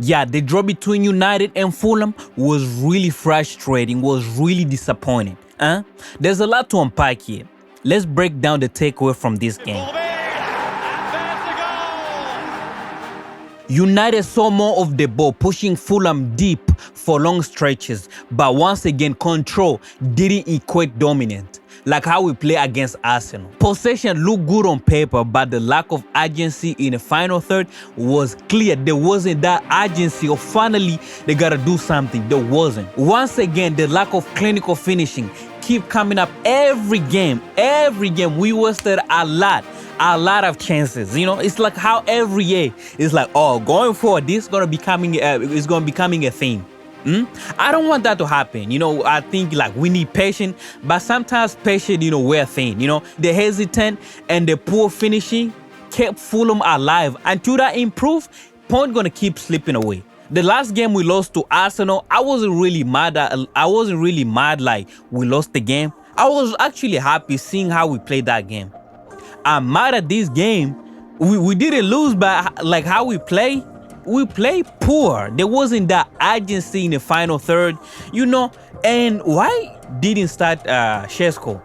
Yeah, the draw between United and Fulham was really frustrating, was really disappointing. There's a lot to unpack here. Let's break down the takeaway from this game. United saw more of the ball, pushing Fulham deep for long stretches, but once again, control didn't equate dominant, like how we play against Arsenal. Possession looked good on paper, but the lack of urgency in the final third was clear. There wasn't that urgency of finally they gotta do something. There wasn't. Once again, the lack of clinical finishing keep coming up every game. Every game, we wasted a lot of chances. It's like how every year it's like, oh, going forward, this is gonna becoming a theme. I don't want that to happen. I think like we need patience, but sometimes patience, we're a thing. The hesitant and the poor finishing kept Fulham alive. Until that improve, point gonna keep slipping away. The last game we lost to Arsenal, I wasn't really mad like we lost the game. I was actually happy seeing how we played that game. I'm mad at this game. We didn't lose, but like how we play poor. There wasn't that urgency in the final third, And why didn't start Shesko?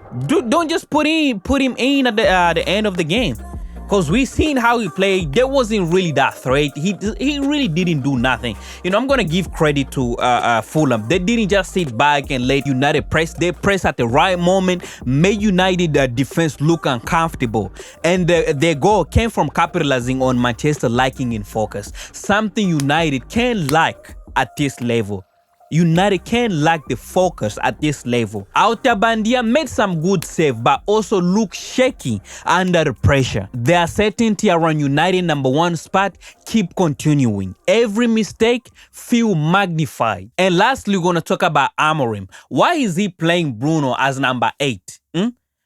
Don't just put him in at the end of the game. Because we seen how he played. There wasn't really that threat. He really didn't do nothing. I'm going to give credit to Fulham. They didn't just sit back and let United press. They pressed at the right moment, made United defense look uncomfortable. And their goal came from capitalizing on Manchester lacking in focus. Something United can lack at this level. United can lack the focus at this level. Altabandia made some good save, but also looked shaky under the pressure. The uncertainty around United #1 spot keep continuing. Every mistake feel magnified. And lastly, we're going to talk about Amorim. Why is he playing Bruno as number 8?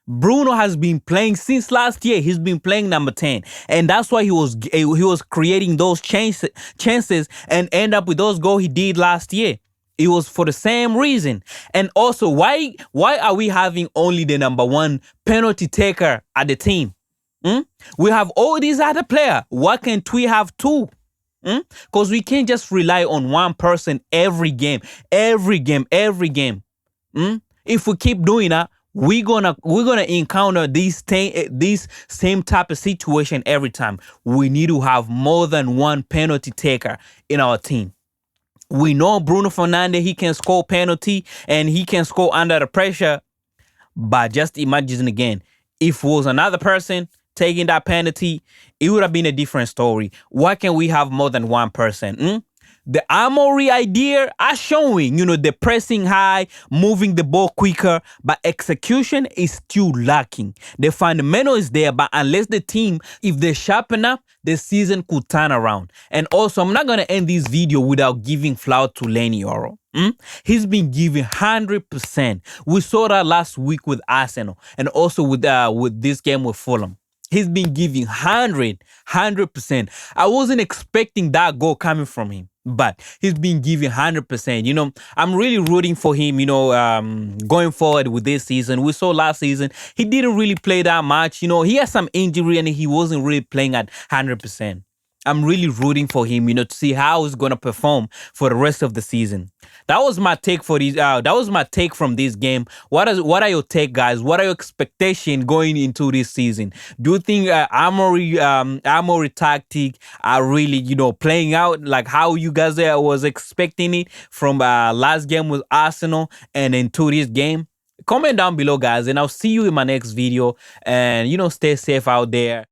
Bruno has been playing since last year. He's been playing number 10, and that's why he was creating those chances and end up with those goals he did last year. It was for the same reason. And also, why are we having only the #1 penalty taker at the team? We have all these other players. Why can't we have 2? Because we can't just rely on one person every game. If we keep doing that, we're gonna encounter this same type of situation every time. We need to have more than one penalty taker in our team. We know Bruno Fernandes, he can score penalty and he can score under the pressure. But just imagine again, if it was another person taking that penalty, it would have been a different story. Why can't we have more than one person? The Amorim idea are showing, the pressing high, moving the ball quicker, but execution is still lacking. The fundamental is there, but unless the team, if they sharpen up, the season could turn around. And also, I'm not going to end this video without giving flout to Lenny Oro. He's been giving 100%. We saw that last week with Arsenal and also with this game with Fulham. He's been giving 100%. I wasn't expecting that goal coming from him, but he's been giving 100%. I'm really rooting for him, going forward with this season. We saw last season, he didn't really play that much. He had some injury and he wasn't really playing at 100%. I'm really rooting for him, to see how he's gonna perform for the rest of the season. That was my take for these. That was my take from this game. What are your take, guys? What are your expectations going into this season? Do you think Amorim tactic are really, playing out like how you guys was expecting it from last game with Arsenal and into this game? Comment down below, guys, and I'll see you in my next video. And stay safe out there.